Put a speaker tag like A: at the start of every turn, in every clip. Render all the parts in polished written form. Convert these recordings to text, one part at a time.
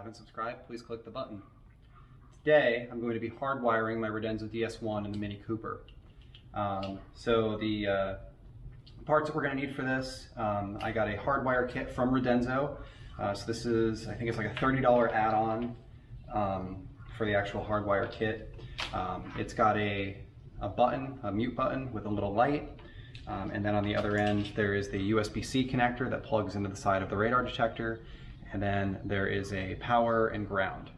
A: haven't subscribed, please click the button. Today, I'm going to be hardwiring my Radenso DS1 in the Mini Cooper. So the parts that we're going to need for this, I got a hardwire kit from Radenso. So this is, I think it's like a $30 add-on for the actual hardwire kit. It's got a button, a mute button with a little light. And then on the other end, there is the USB-C connector that plugs into the side of the radar detector. And then there is a power and ground.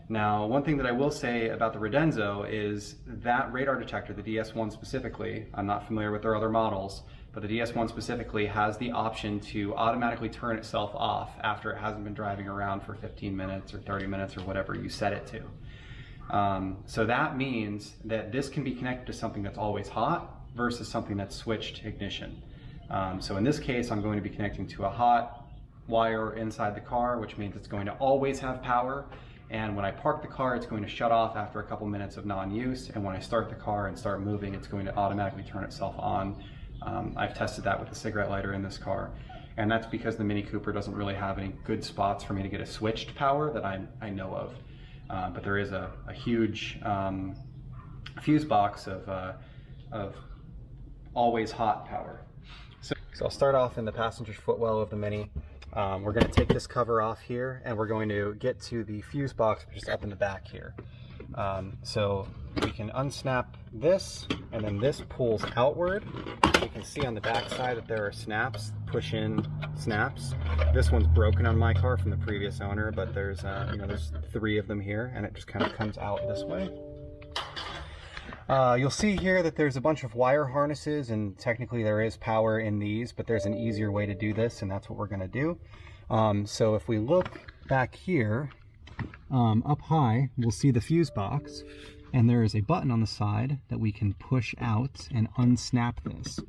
A: Now, one thing that I will say about the Radenso is that radar detector, the DS1 specifically, I'm not familiar with their other models, but the DS1 specifically has the option to automatically turn itself off after it hasn't been driving around for 15 minutes or 30 minutes or whatever you set it to. So that means that this can be connected to something that's always hot versus something that's switched ignition. So in this case, I'm going to be connecting to a hot wire inside the car, which means it's going to always have power. And when I park the car, it's going to shut off after a couple minutes of non-use. And when I start the car and start moving, it's going to automatically turn itself on. I've tested that with the cigarette lighter in this car. And that's because the Mini Cooper doesn't really have any good spots for me to get a switched power that I know of. But there is a huge fuse box of always hot power. So I'll start off in the passenger's footwell of the Mini. We're going to take this cover off here and we're going to get to the fuse box, which is up in the back here. So we can unsnap this, and then this pulls outward. You can see on the back side that there are snaps, push-in snaps. This one's broken on my car from the previous owner, but there's there's 3 of them here, and it just kind of comes out this way. You'll see here that there's a bunch of wire harnesses, and technically there is power in these, but there's an easier way to do this, and that's what we're going to do. So if we look back here, up high, we'll see the fuse box, and there is a button on the side that we can push out and unsnap this.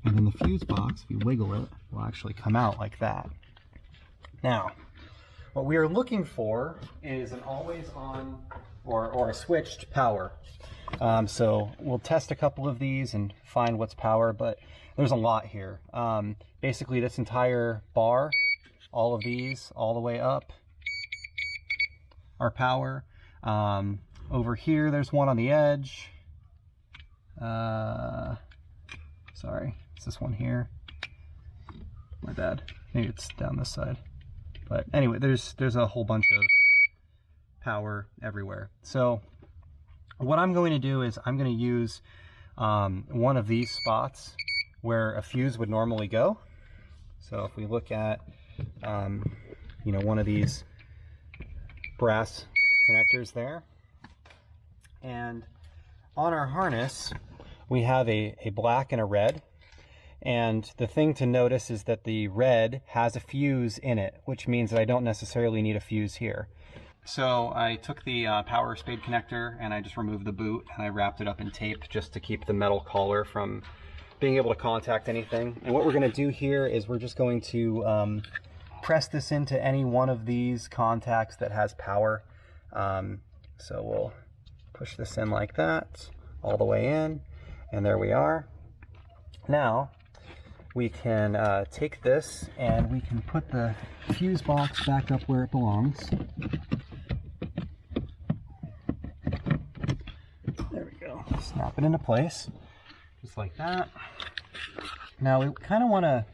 A: And then the fuse box, if you wiggle it, will actually come out like that. Now, what we are looking for is an always on or a switched power. So we'll test a couple of these and find what's power, but there's a lot here. Basically this entire bar, all of these, all the way up are power. Over here, there's one on the edge. Sorry, it's this one here. My bad. Maybe it's down this side. But anyway, there's a whole bunch of power everywhere. So what I'm going to do is I'm going to use one of these spots where a fuse would normally go. So if we look at one of these brass connectors there, and on our harness we have a black and a red, and the thing to notice is that the red has a fuse in it, which means that I don't necessarily need a fuse here. So I took the power spade connector and I just removed the boot and I wrapped it up in tape just to keep the metal collar from being able to contact anything. And what we're going to do here is we're just going to press this into any one of these contacts that has power. So we'll push this in like that, all the way in, and there we are. Now we can take this and we can put the fuse box back up where it belongs. There we go. Snap it into place, just like that. Now we kind of want to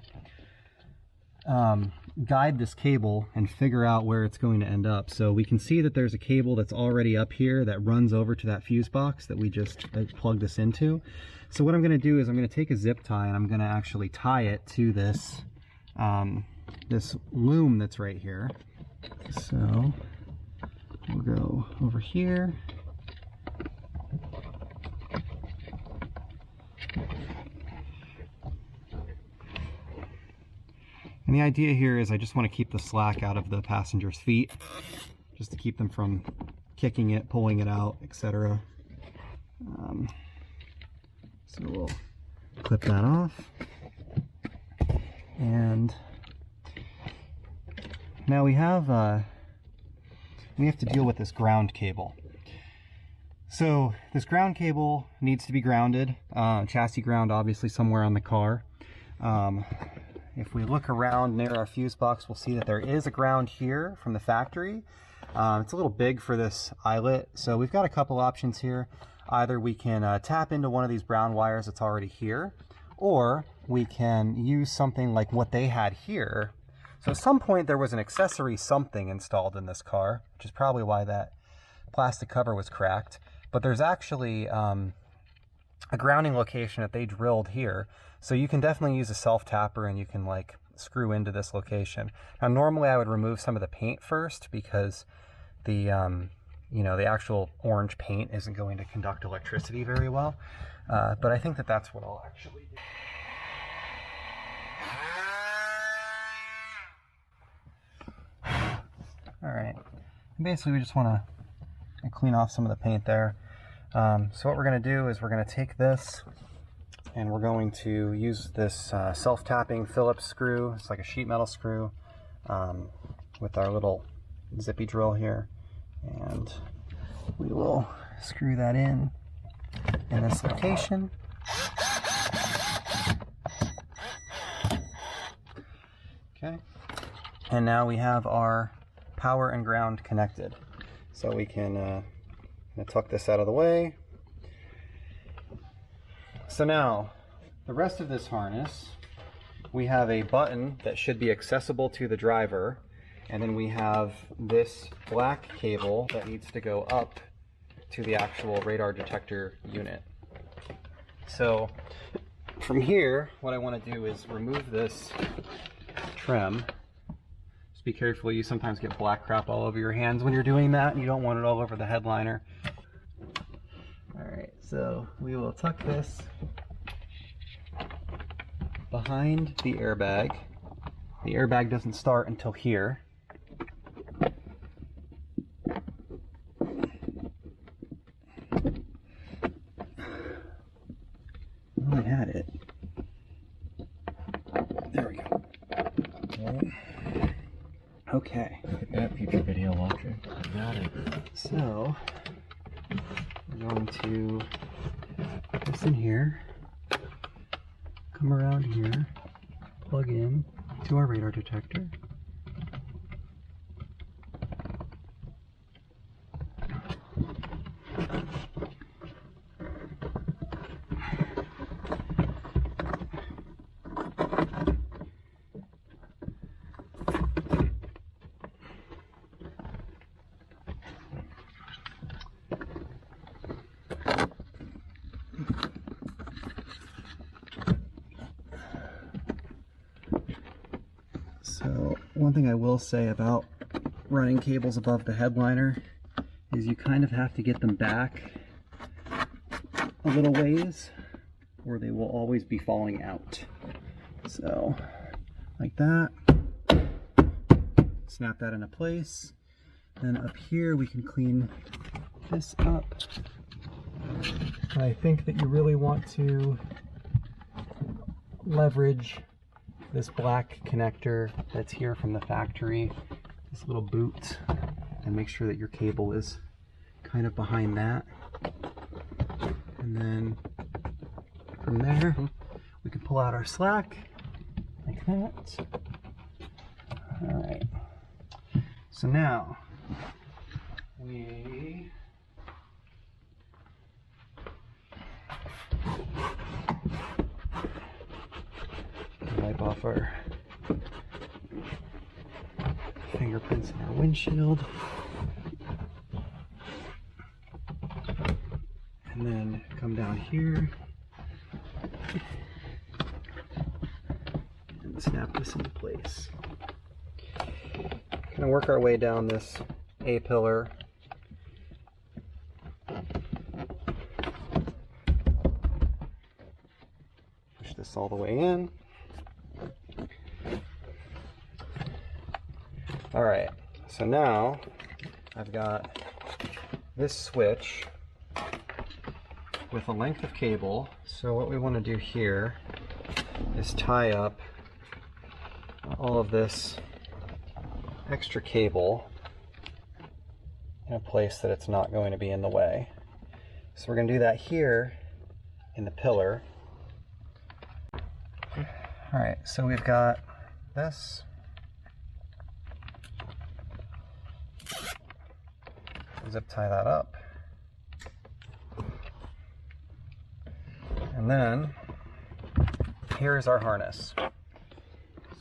A: guide this cable and figure out where it's going to end up. So we can see that there's a cable that's already up here that runs over to that fuse box that we just plugged this into. So what I'm going to do is I'm going to take a zip tie and I'm going to actually tie it to this this loom that's right here. So we'll go over here. And the idea here is I just want to keep the slack out of the passenger's feet, just to keep them from kicking it, pulling it out, etc. So we'll clip that off. And now we have to deal with this ground cable. So this ground cable needs to be grounded, chassis ground obviously somewhere on the car. If we look around near our fuse box, we'll see that there is a ground here from the factory, It's a little big for this eyelet, so we've got a couple options here. Either we can tap into one of these brown wires that's already here, or we can use something like what they had here. So at some point there was an accessory something installed in this car, which is probably why that plastic cover was cracked. But there's actually a grounding location that they drilled here. So you can definitely use a self-tapper and you can like screw into this location. Now normally I would remove some of the paint first because the you know, the actual orange paint isn't going to conduct electricity very well. But I think that that's what I'll actually do. All right, basically we just want to clean off some of the paint there. So what we're going to do is we're going to take this and we're going to use this self-tapping Phillips screw. It's like a sheet metal screw with our little zippy drill here, and we will screw that in this location. Okay, and now we have our power and ground connected. So we can tuck this out of the way. So now, the rest of this harness, we have a button that should be accessible to the driver, and then we have this black cable that needs to go up to the actual radar detector unit. So from here, what I want to do is remove this trim. Just be careful, you sometimes get black crap all over your hands when you're doing that, and you don't want it all over the headliner. Alright, so we will tuck this behind the airbag. The airbag doesn't start until here. Oh, I had it. There we go. Okay.
B: Look at that, future video watcher. Got it.
A: So, we're going to put this in here, come around here, plug in to our radar detector. So one thing I will say about running cables above the headliner is you kind of have to get them back a little ways or they will always be falling out. So like that, snap that into place. Then up here we can clean this up. I think that you really want to leverage this black connector that's here from the factory, this little boot, and make sure that your cable is kind of behind that. And then from there, we can pull out our slack like that. All right, so now we wipe off our fingerprints in our windshield, and then come down here and snap this into place. Kind of work our way down this A-pillar. Push this all the way in. All right, so now I've got this switch with a length of cable. So what we want to do here is tie up all of this extra cable in a place that it's not going to be in the way. So we're going to do that here in the pillar. All right, so we've got this. zip tie that up. And then here's our harness.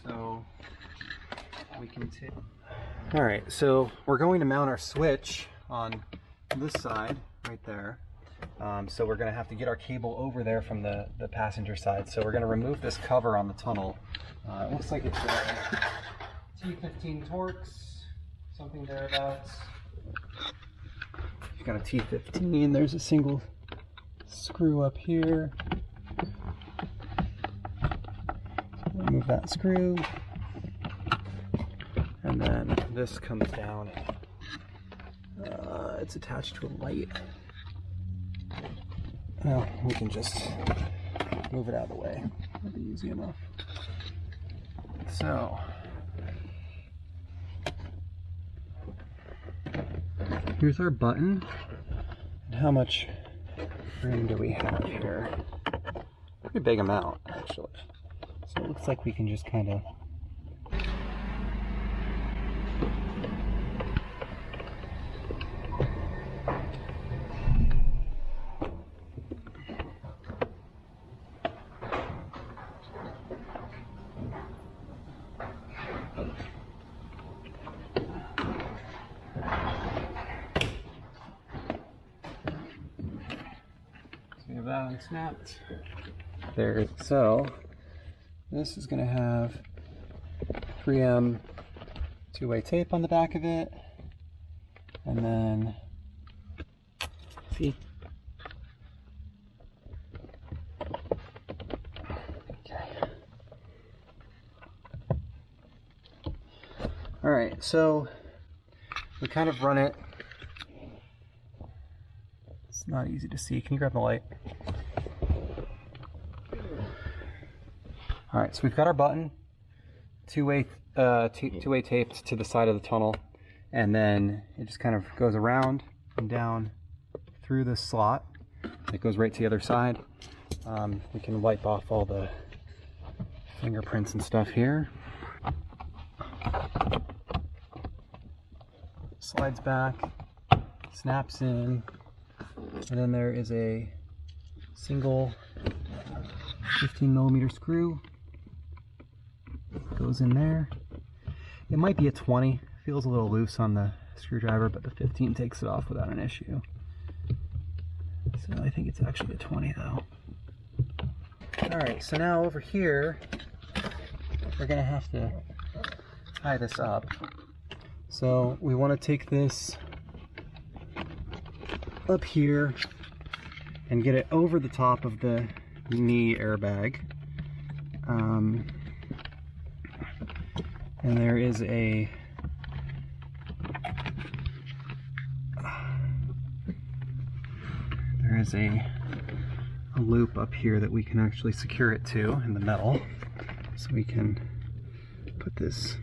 A: So we can take. All right, so we're going to mount our switch on this side right there. So we're going to have to get our cable over there from the passenger side. So we're going to remove this cover on the tunnel. It looks like it's T15 Torx, something thereabouts. You've got a T15, there's a single screw up here. Remove that screw. And then this comes down. It's attached to a light. Well, we can just move it out of the way. That'll be easy enough. So, here's our button. And how much room do we have here? Pretty big amount, actually. So it looks like we can just kind of have that unsnapped. There. So this is going to have 3M two-way tape on the back of it, and then see. Okay. All right. So we kind of run it. It's not easy to see. Can you grab the light? All right, so we've got our button, two-way taped to the side of the tunnel, and then it just kind of goes around and down through this slot. It goes right to the other side. We can wipe off all the fingerprints and stuff here. Slides back, snaps in, and then there is a single 15mm screw. Goes in there. It might be a 20. Feels a little loose on the screwdriver, but the 15 takes it off without an issue. So I think it's actually a 20 though. Alright, so now over here, we're going to have to tie this up. So we want to take this up here and get it over the top of the knee airbag. And there is a loop up here that we can actually secure it to in the metal. So we can put this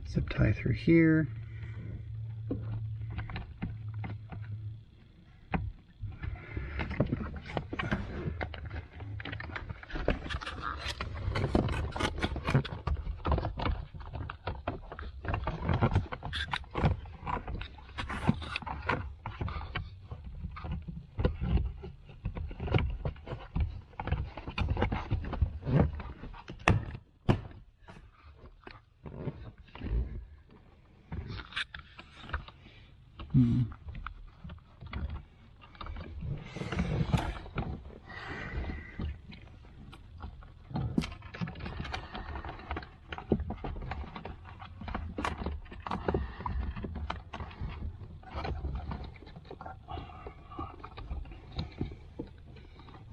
A: zip tie through here.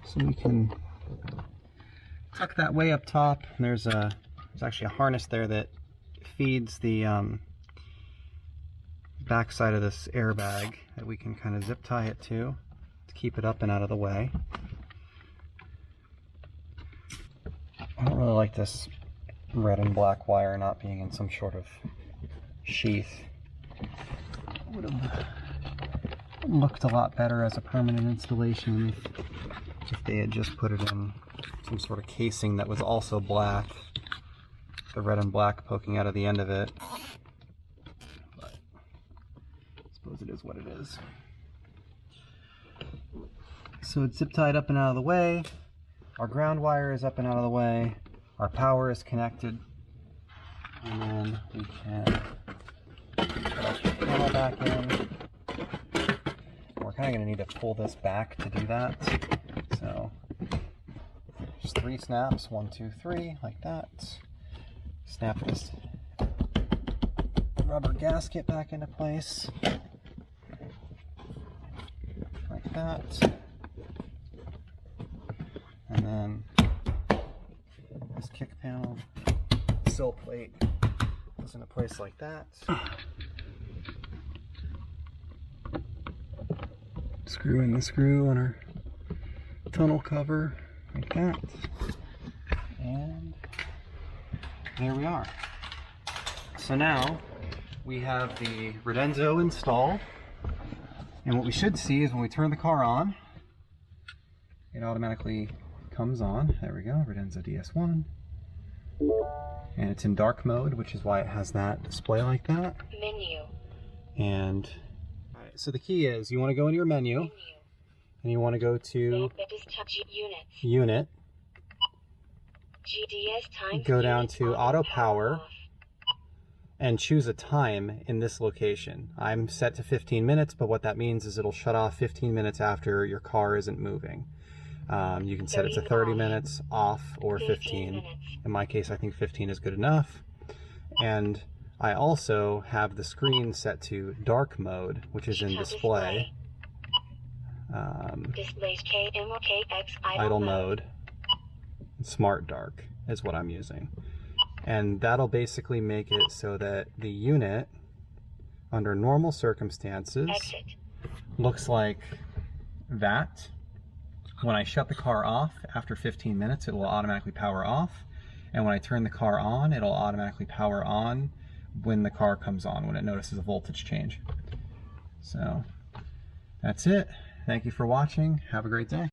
A: So we can tuck that way up top, and there's actually a harness there that feeds the back side of this airbag that we can kind of zip tie it to keep it up and out of the way. I don't really like this red and black wire not being in some sort of sheath. It would have looked a lot better as a permanent installation if they had just put it in some sort of casing that was also black, the red and black poking out of the end of it. But suppose it is what it is. So it's zip tied up and out of the way. Our ground wire is up and out of the way. Our power is connected. And then we can put our panel back in. We're kind of going to need to pull this back to do that. So just 3 snaps, 1, 2, 3, like that. Snap this rubber gasket back into place, like that. And then this kick panel sill plate goes into place like that. Screw in the screw on our tunnel cover like that. And there we are. So now we have the Radenso installed. And what we should see is when we turn the car on, it automatically comes on. There we go, Radenso DS1. And it's in dark mode, which is why it has that display like that.
C: Menu.
A: And so the key is you want to go into your menu, and you want to go to Unit,
C: GDS time.
A: go down to Auto Power, and choose a time in this location. I'm set to 15 minutes, but what that means is it'll shut off 15 minutes after your car isn't moving. You can set it to 30 minutes off or 15. In my case, I think 15 is good enough. And I also have the screen set to dark mode, which is in display. Idle mode. Smart dark is what I'm using. And that'll basically make it so that the unit, under normal circumstances, looks like that. When I shut the car off after 15 minutes, it will automatically power off. And when I turn the car on, it'll automatically power on when the car comes on, when it notices a voltage change. So that's it. Thank you for watching. Have a great day.